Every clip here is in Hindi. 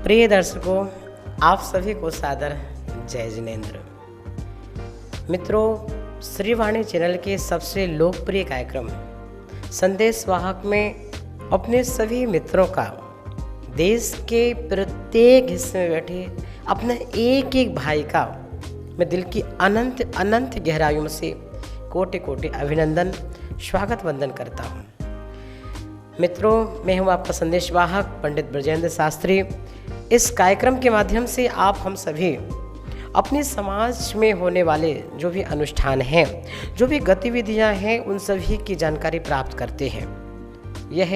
प्रिय दर्शकों, आप सभी को सादर जय जिनेंद्र। मित्रों, श्रीवाणी चैनल के सबसे लोकप्रिय कार्यक्रम संदेश वाहक में अपने सभी मित्रों का देश के प्रत्येक हिस्से में बैठे अपने एक एक भाई का मैं दिल की अनंत अनंत गहराइयों से कोटि कोटि अभिनंदन स्वागत वंदन करता हूँ। मित्रों, मैं हूँ आपका संदेश वाहक पंडित ब्रजेंद्र शास्त्री। इस कार्यक्रम के माध्यम से आप हम सभी अपने समाज में होने वाले जो भी अनुष्ठान हैं, जो भी गतिविधियां हैं, उन सभी की जानकारी प्राप्त करते हैं। यह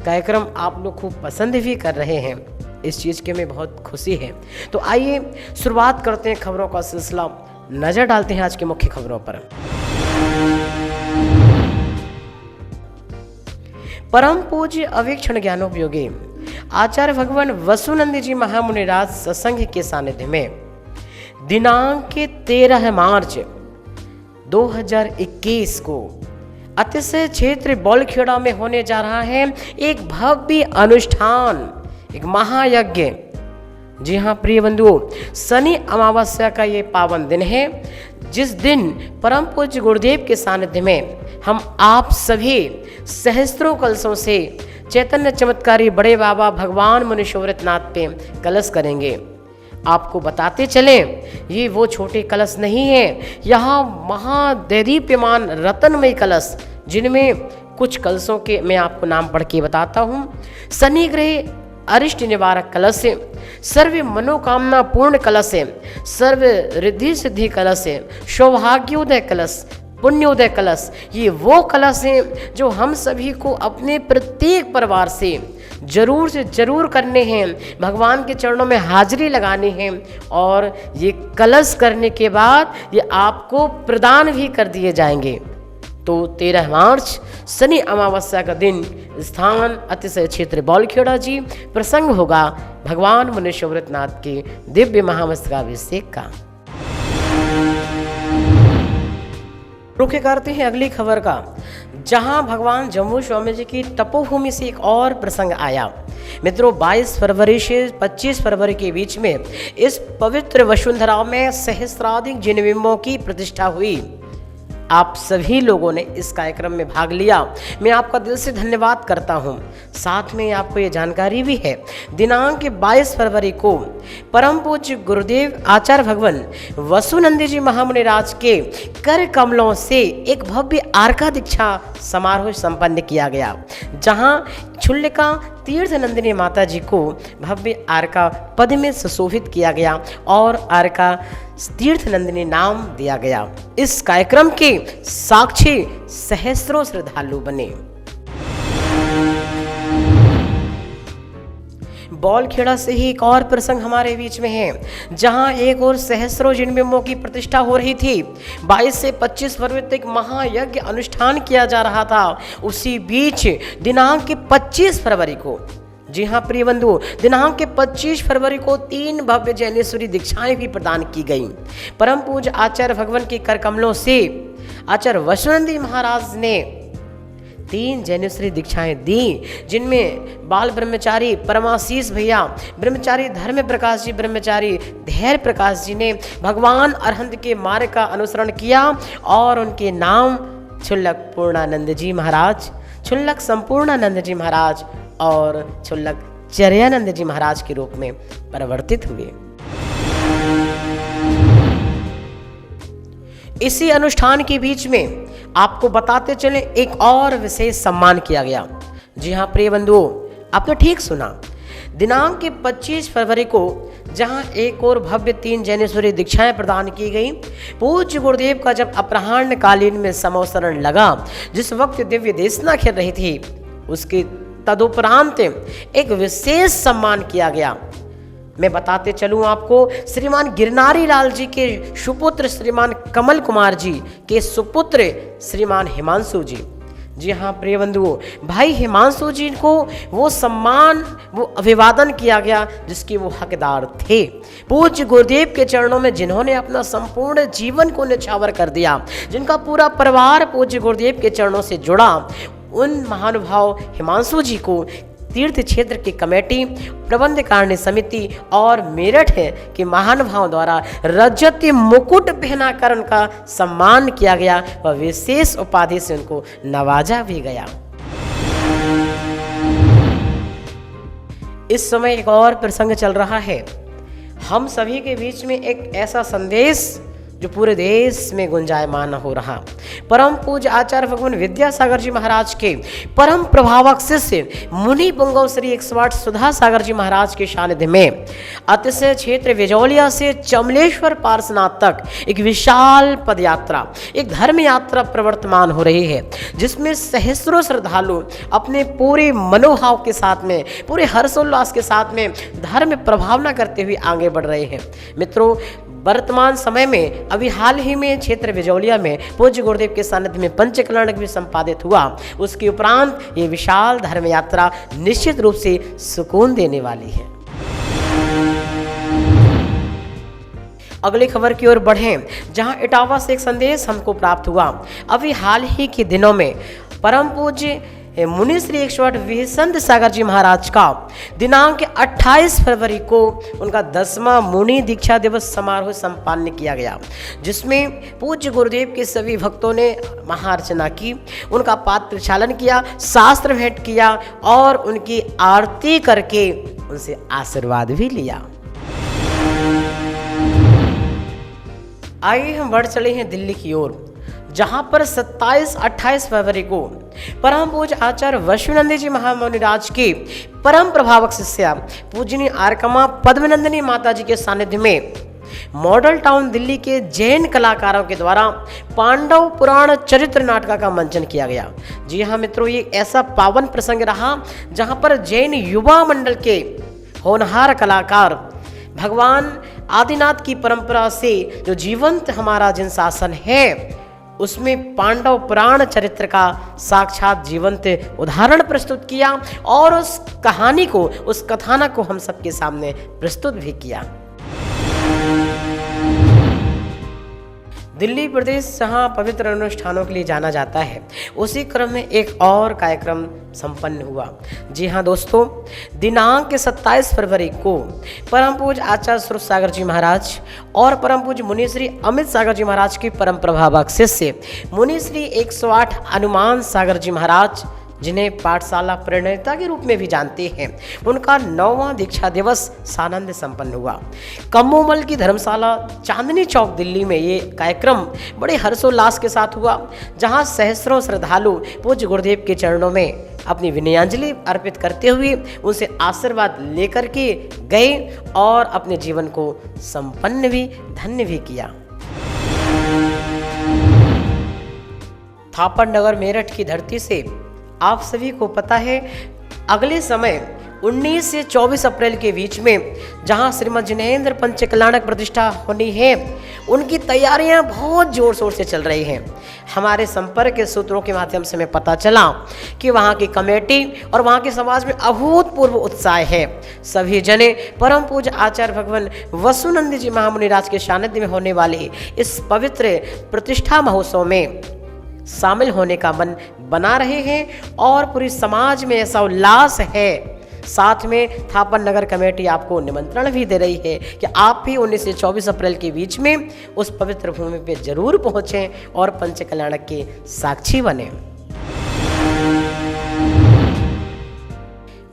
कार्यक्रम आप लोग खूब पसंद भी कर रहे हैं, इस चीज़ की हमें बहुत खुशी है। तो आइए शुरुआत करते हैं खबरों का सिलसिला, नज़र डालते हैं आज की मुख्य खबरों पर। परम पूज्य अवीक्षण ज्ञानोपयोगी आचार्य भगवान वसुनंद जी महामुनिराज सत्संग के सानिध्य में दिनांक 13 मार्च 2021 को अतिशय क्षेत्र बौलखेड़ा में होने जा रहा है एक भव्य अनुष्ठान, एक महायज्ञ। जी हाँ प्रिय बंधुओं, शनि अमावस्या का ये पावन दिन है, जिस दिन परम पूज्य गुरुदेव के सानिध्य में हम आप सभी सहस्त्रों कलशों से चैतन्य चमत्कारी बड़े बाबा भगवान मुनीश्वरनाथ पे कलश करेंगे। आपको बताते चलें, ये वो छोटे कलश नहीं है, यहाँ महादैदीप्यमान रत्नमय कलश, जिनमें कुछ कलशों के मैं आपको नाम पढ़ के बताता हूँ। शनि ग्रह अरिष्ट निवारक कलश है, सर्व मनोकामना पूर्ण कलश है, सर्व रिद्धि सिद्धि कलश है, सौभाग्योदय कलश, पुण्योदय कलश। ये वो कलश हैं जो हम सभी को अपने प्रत्येक परिवार से जरूर करने हैं, भगवान के चरणों में हाजिरी लगानी है, और ये कलश करने के बाद ये आपको प्रदान भी कर दिए जाएंगे। तो 13 मार्च शनि अमावस्या का दिन, स्थान अतिशय क्षेत्र बौलखेड़ा जी, प्रसंग होगा भगवान मुनीश्वरनाथ के दिव्य महामस्तकाभिषेक का। रुख करते हैं अगली खबर का, जहां भगवान जम्मू स्वामी जी की तपोभूमि से एक और प्रसंग आया। मित्रों, 22 फरवरी से 25 फरवरी के बीच में इस पवित्र वसुंधरा में सहस्राधिक जिनबिंबों की प्रतिष्ठा हुई। आप सभी लोगों ने इस कार्यक्रम में भाग लिया, मैं आपका दिल से धन्यवाद करता हूं। साथ में आपको ये जानकारी भी है, दिनांक 22 फरवरी को परम पूज्य गुरुदेव आचार्य भगवान वसुनंद जी महामुनिराज के कर कमलों से एक भव्य आर्का दीक्षा समारोह संपन्न किया गया, जहां क्षुल्लिका तीर्थ नंदिनी माता जी को भव्य आर्का पद में सुशोभित किया गया और आर्का तीर्थ नंदिनी नाम दिया गया। इस कार्यक्रम के साक्षी सहस्त्रों श्रद्धालु बने। बौलखेड़ा से ही एक और प्रसंग हमारे बीच में है, जहां एक और सहस्त्रों जिनबिंबों की प्रतिष्ठा हो रही थी। 22 से 25 फरवरी तक महायज्ञ अनुष्ठान किया जा रहा था। उसी बीच दिनांक 25 फरवरी को, जी हाँ प्रिय बंधु, दिनांक 25 फरवरी को 3 भव्य जैनेश्वरी दीक्षाएं भी प्रदान की गई। परम पूज्य आचार्य भगवान के कर कमलों से आचार्य वसुनंद महाराज ने 3 जैनेश्वरी दीक्षाएं दी, जिनमें बाल ब्रह्मचारी परमाशीष भैया, ब्रह्मचारी धर्म प्रकाश जी, ब्रह्मचारी धैर्य प्रकाश जी ने भगवान अरहंत के मार्ग का अनुसरण किया और उनके नाम क्षुल्लक पूर्णानंद जी महाराज, क्षुल्लक संपूर्णानंद जी महाराज और क्षुल्लक चर्यानंद जी महाराज के रूप में परिवर्तित हुए। इसी अनुष्ठान के बीच में आपको बताते चले एक और विशेष सम्मान किया गया। जी हाँ प्रिय बंधुओं, आपने ठीक सुना, दिनांक 25 फरवरी को जहां एक और भव्य 3 जैनेश्वरी दीक्षाएं प्रदान की गई। पूज्य गुरुदेव का जब अपराह्न कालीन में समवसरण लगा, जिस वक्त दिव्य देशना खेल रही थी, उसके तदुपरांत एक विशेष सम्मान किया गया। मैं बताते चलूं आपको, श्रीमान गिरनारी लाल जी के सुपुत्र श्रीमान कमल कुमार जी के सुपुत्र श्रीमान हिमांशु जी, जी हाँ प्रिय बंधुओं, भाई हिमांशु जी को वो सम्मान, वो अभिवादन किया गया जिसके वो हकदार थे। पूज्य गुरुदेव के चरणों में जिन्होंने अपना संपूर्ण जीवन को न्यौछावर कर दिया, जिनका पूरा परिवार पूज्य गुरुदेव के चरणों से जुड़ा, उन महानुभाव हिमांशु जी को तीर्थ क्षेत्र की कमेटी, प्रबंध कारिणी समिति और मेरठ के महानुभावों द्वारा रजत मुकुट पहनाकर उनका सम्मान किया गया व विशेष उपाधि से उनको नवाजा भी गया। इस समय एक और प्रसंग चल रहा है। हम सभी के बीच में एक ऐसा संदेश जो पूरे देश में गुंजायमान हो रहा। परम पूज्य आचार्य भगवान विद्यासागर जी महाराज के परम प्रभावक शिष्य मुनि पुंगव श्री 108 सुधा सागर जी महाराज के सानिध्य में अतिशय क्षेत्र विजौलिया से चमलेश्वर पार्श्वनाथ तक एक विशाल पद यात्रा, एक धर्म यात्रा प्रवर्तमान हो रही है, जिसमें सहस्रों श्रद्धालु अपने पूरे मनोभाव के साथ में, पूरे हर्षोल्लास के साथ में धर्म प्रभावना करते हुए आगे बढ़ रहे हैं। मित्रों, वर्तमान समय में अभी हाल ही में क्षेत्र विजौलिया में पूज्य गुरुदेव के सानिध्य में पंचकल्याणक भी संपादित हुआ। उसके उपरांत ये विशाल धर्म यात्रा निश्चित रूप से सुकून देने वाली है। अगली खबर की ओर बढ़ें, जहां इटावा से एक संदेश हमको प्राप्त हुआ। अभी हाल ही के दिनों में परम पूज्य मुनि श्री 108 विहसंत सागर जी महाराज का दिनांक 28 फरवरी को उनका 10वां मुनि दीक्षा दिवस समारोह संपन्न किया गया, जिसमें पूज्य गुरुदेव के सभी भक्तों ने महार्चना की, उनका पात्र प्रक्षालन किया, शास्त्र भेंट किया और उनकी आरती करके उनसे आशीर्वाद भी लिया। आइए हम बढ़ चले हैं दिल्ली की ओर, जहां पर 27-28 फरवरी को परम पूज्य आचार्य वैष्णोनंदी जी महामुनिराज के परम प्रभावक शिष्या पूजनीय आर्कमा पद्मनंदिनी माता जी के सानिध्य में मॉडल टाउन दिल्ली के जैन कलाकारों के द्वारा पांडव पुराण चरित्र नाटक का मंचन किया गया। जी हाँ मित्रों, ये ऐसा पावन प्रसंग रहा जहां पर जैन युवा मंडल के होनहार कलाकार भगवान आदिनाथ की परंपरा से जो जीवंत हमारा जिन शासन है उसमें पांडव पुराण चरित्र का साक्षात जीवंत उदाहरण प्रस्तुत किया और उस कहानी को, उस कथानक को हम सबके सामने प्रस्तुत भी किया। दिल्ली प्रदेश जहाँ पवित्र अनुष्ठानों के लिए जाना जाता है, उसी क्रम में एक और कार्यक्रम संपन्न हुआ। जी हाँ दोस्तों, दिनांक 27 फरवरी को परम पूज्य आचार्य स्वरूप सागर जी महाराज और परम पूज्य मुनि श्री अमित सागर जी महाराज के परम प्रभावक शिष्य मुनि श्री 108 हनुमान सागर जी महाराज, जिन्हें पाठशाला प्रणेता के रूप में भी जानते हैं, उनका 9वां दीक्षा दिवस सानंद संपन्न हुआ। कम्मोमल की धर्मशाला चांदनी चौक दिल्ली में ये कार्यक्रम बड़े हर्षोल्लास के साथ हुआ, जहां सहस्रों श्रद्धालु पूज्य गुरुदेव के चरणों में अपनी विनयाञ्जलि अर्पित करते हुए उनसे आशीर्वाद लेकर के गए और अपने जीवन को संपन्न भी, धन्य भी किया। थापर नगर मेरठ की धरती से आप सभी को पता है अगले समय 19 से 24 अप्रैल के बीच में जहां श्रीमद जिनेंद्र पंचकल्याणक प्रतिष्ठा होनी है, उनकी तैयारियां बहुत जोर शोर से चल रही हैं। हमारे संपर्क के सूत्रों के माध्यम से हमें पता चला कि वहां की कमेटी और वहां के समाज में अभूतपूर्व उत्साह है। सभी जने परम पूज्य आचार्य भगवान वसुनंदी जी महामुनिराज के सानिध्य में होने वाले इस पवित्र प्रतिष्ठा महोत्सव में शामिल होने का मन बना रहे हैं और पूरी समाज में ऐसा उल्लास है। साथ में थापर नगर कमेटी आपको निमंत्रण भी दे रही है कि आप भी 19 से 24 अप्रैल के बीच में उस पवित्र भूमि पे जरूर पहुंचें और पंचकल्याणक के साक्षी बने।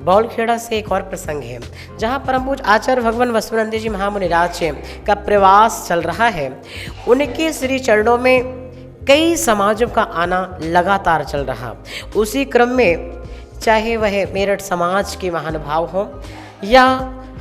बौलखेड़ा से एक और प्रसंग है, जहां परम पूज्य आचार्य भगवान वसुनंदी जी महामुनिराज का प्रवास चल रहा है। उनके श्री चरणों में कई समाजों का आना लगातार चल रहा। उसी क्रम में चाहे वह मेरठ समाज के महानुभाव हों या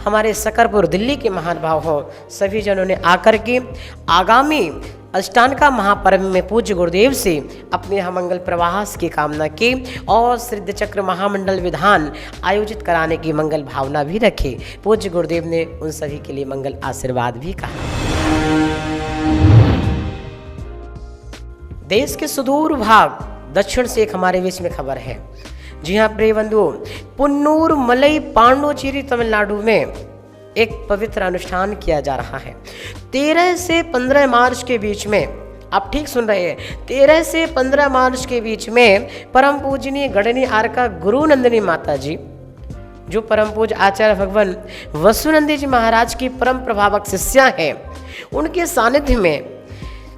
हमारे सकरपुर दिल्ली के महानुभाव हों, सभी जनों ने आकर के आगामी अष्टांगा महापर्व में पूज्य गुरुदेव से अपने यहाँ मंगल प्रवास की कामना की और सिद्ध चक्र महामंडल विधान आयोजित कराने की मंगल भावना भी रखी। पूज्य गुरुदेव ने उन सभी के लिए मंगल आशीर्वाद भी कहा। देश के सुदूर भाग दक्षिण से एक हमारे बीच में खबर है। जी हाँ प्रिय बंधुओं, पुन्नूर मलई पांडुचेरी तमिलनाडु में एक पवित्र अनुष्ठान किया जा रहा है। 13 से 15 मार्च के बीच में, आप ठीक सुन रहे हैं, 13 से 15 मार्च के बीच में परम पूजनीय गणनी आर्का गुरु नंदिनी माता जी जो परम पूज्य आचार्य भगवान वसुनंदी जी महाराज की परम प्रभावक शिष्या हैं, उनके सानिध्य में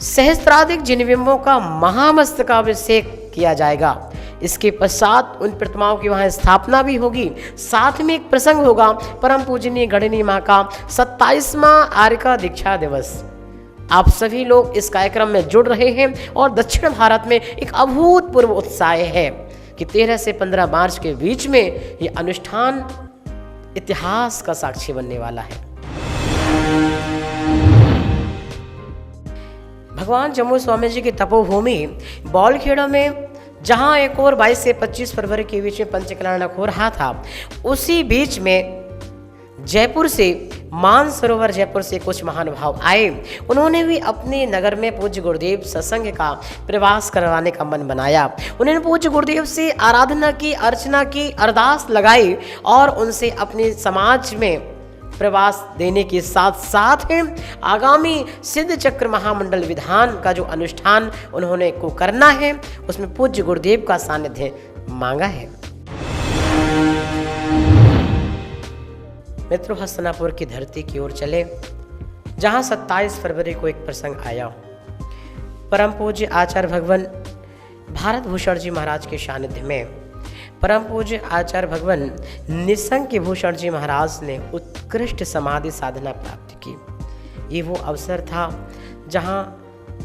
सहस्त्राधिक जिनबिंबों का महामस्तकाभिषेक किया जाएगा। इसके पश्चात उन प्रतिमाओं की वहाँ स्थापना भी होगी। साथ में एक प्रसंग होगा, परम पूजनीय गणिनी माँ का 27वां आर्यका दीक्षा दिवस। आप सभी लोग इस कार्यक्रम में जुड़ रहे हैं और दक्षिण भारत में एक अभूतपूर्व उत्साह है कि 13 से 15 मार्च के बीच में ये अनुष्ठान इतिहास का साक्षी बनने वाला है। भगवान जम्मू स्वामी जी की तपोभूमि बौलखेड़ा में, जहां एक और 22 से 25 फरवरी के बीच में पंचकल्याणक हो रहा था, उसी बीच में जयपुर से, मानसरोवर जयपुर से कुछ महानुभाव आए। उन्होंने भी अपने नगर में पूज्य गुरुदेव सत्संग का प्रवास करवाने का मन बनाया। उन्होंने पूज्य गुरुदेव से आराधना की, अर्चना की, अरदास लगाई और उनसे अपने समाज में प्रवास देने के साथ साथ आगामी सिद्ध चक्र महामंडल विधान का जो अनुष्ठान उन्होंने को करना है, उसमें पूज्य गुरुदेव का सानिध्य मांगा है। मित्रों, हस्तिनापुर की धरती की ओर चले, जहां 27 फरवरी को एक प्रसंग आया। परम पूज्य आचार्य भगवान भारत भूषण जी महाराज के सानिध्य में परम पूज्य आचार्य भगवान निसंक भूषण जी महाराज ने उत्कृष्ट समाधि साधना प्राप्त की। ये वो अवसर था जहां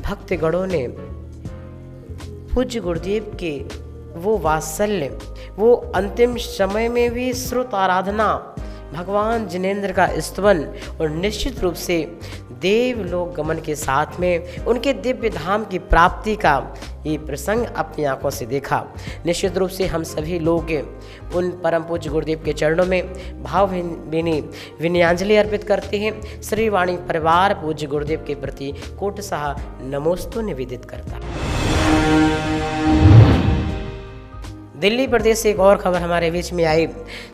भक्तगणों ने पूज्य गुरुदेव के वो वात्सल्य, वो अंतिम समय में भी श्रुत आराधना, भगवान जिनेंद्र का स्तवन और निश्चित रूप से देवलोक गमन के साथ में उनके दिव्य धाम की प्राप्ति का ये प्रसंग अपनी आंखों से देखा। निश्चित रूप से हम सभी लोग उन परम पूज्य गुरुदेव के चरणों में भावभीनी विनयांजलि अर्पित करते हैं। श्रीवाणी परिवार पूज्य गुरुदेव के प्रति कोटि नमोस्तु निवेदित करता। दिल्ली प्रदेश से एक और खबर हमारे बीच में आई।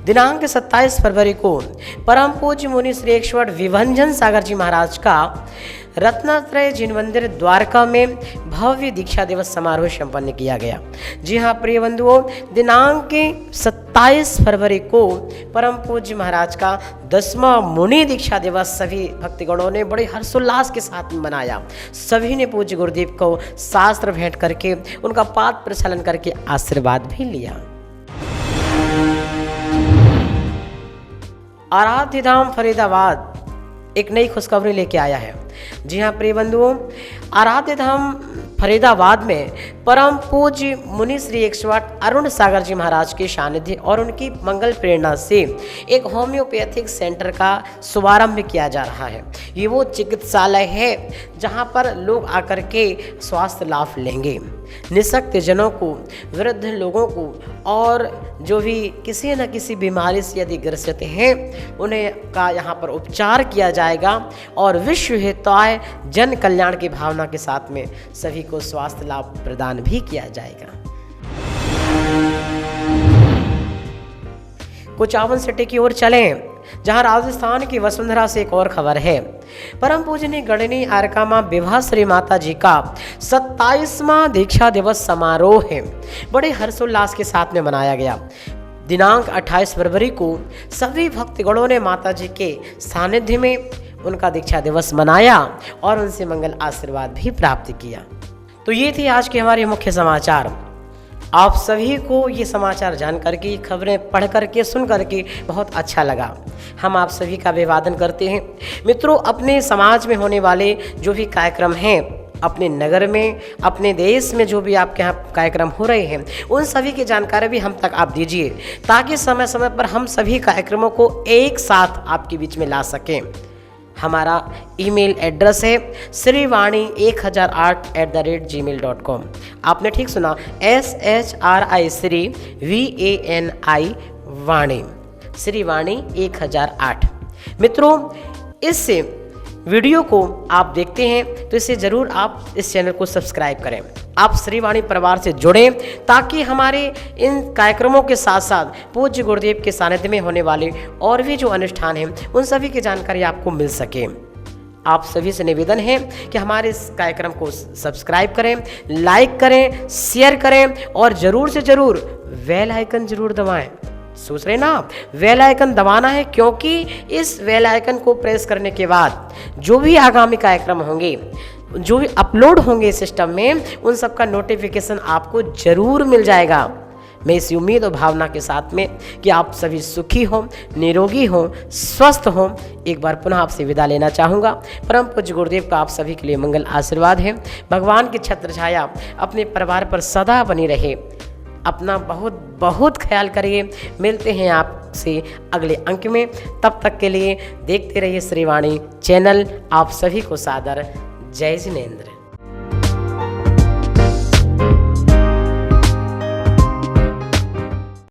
दिनांक 27 फरवरी को परम पूज्य मुनि श्री एकश्वर विभंजन सागर जी महाराज का रत्नात्रय जिन मंदिर द्वारका में भव्य दीक्षा दिवस समारोह संपन्न किया गया। जी हाँ प्रिय बंधुओं, दिनांक 27 फरवरी को परम पूज्य महाराज का 10वां मुनि दीक्षा दिवस सभी भक्तगणों ने बड़े हर्षोल्लास के साथ मनाया। सभी ने पूज्य गुरुदेव को शास्त्र भेंट करके, उनका पाद प्रक्षालन करके आशीर्वाद भी लिया। आराध्य धाम फरीदाबाद एक नई खुशखबरी लेके आया है। जी हाँ प्रिय बंधुओं, आराध्य धाम फरीदाबाद में परम पूज्य मुनि श्री एकश्वर अरुण सागर जी महाराज के सानिध्य और उनकी मंगल प्रेरणा से एक होम्योपैथिक सेंटर का शुभारंभ किया जा रहा है। ये वो चिकित्सालय है जहां पर लोग आकर के स्वास्थ्य लाभ लेंगे। निःशक्त जनों को, वृद्ध लोगों को और जो भी किसी न किसी बीमारी से यदि ग्रसित हैं, उन्हें का यहाँ पर उपचार किया जाएगा और विश्व हिताय जन कल्याण की भावना के साथ में सभी को स्वास्थ्य लाभ प्रदान भी किया जाएगा। कुचावन सिटी की ओर चलें, जहां राजस्थान की वसुंधरा से एक और खबर है। परम पूजनीय गणिनी आर्यका मां विभा श्री माता जी का 27वां दीक्षा दिवस समारोह है, बड़े हर्षोल्लास के साथ में मनाया गया। दिनांक 28 फरवरी को सभी भक्तगणों ने माता जी के सानिध्य में उनका दीक्षा दिवस मनाया और उनसे मंगल आशीर्वाद भी प्राप्त किया। तो ये थे आज के हमारे मुख्य समाचार। आप सभी को ये समाचार जान करके, खबरें पढ़ करके, सुन करके बहुत अच्छा लगा। हम आप सभी का अभिवादन करते हैं। मित्रों, अपने समाज में होने वाले जो भी कार्यक्रम हैं, अपने नगर में, अपने देश में जो भी आपके यहाँ कार्यक्रम हो रहे हैं, उन सभी की जानकारी भी हम तक आप दीजिए, ताकि समय समय पर हम सभी कार्यक्रमों को एक साथ आपके बीच में ला सकें। हमारा ईमेल एड्रेस है srivaani1008@gmail.com। आपने ठीक सुना, SHRI वाणी, श्रीवाणी 1008। मित्रों, इस वीडियो को आप देखते हैं तो इसे ज़रूर आप इस चैनल को सब्सक्राइब करें। आप श्रीवाणी परिवार से जुड़ें, ताकि हमारे इन कार्यक्रमों के साथ साथ पूज्य गुरुदेव के सानिध्य में होने वाले और भी जो अनुष्ठान हैं, उन सभी की जानकारी आपको मिल सके। आप सभी से निवेदन है कि हमारे इस कार्यक्रम को सब्सक्राइब करें, लाइक करें, शेयर करें और ज़रूर से ज़रूर बेल आइकन ज़रूर दबाएं, सोच रहे ना आप, बेल आइकन दबाना है, क्योंकि इस बेल आइकन को प्रेस करने के बाद जो भी आगामी कार्यक्रम होंगे, जो भी अपलोड होंगे सिस्टम में, उन सब का नोटिफिकेशन आपको जरूर मिल जाएगा। मैं इस उम्मीद और भावना के साथ में कि आप सभी सुखी हों, निरोगी हों, स्वस्थ हों, एक बार पुनः आपसे विदा लेना चाहूँगा। परम पूज्य गुरुदेव का आप सभी के लिए मंगल आशीर्वाद है। भगवान की छत्र छाया अपने परिवार पर सदा बनी रहे। अपना बहुत बहुत ख्याल करिए। मिलते हैं आपसे अगले अंक में, तब तक के लिए देखते रहिए श्रीवाणी चैनल। आप सभी को सादर जय जिनेंद्र।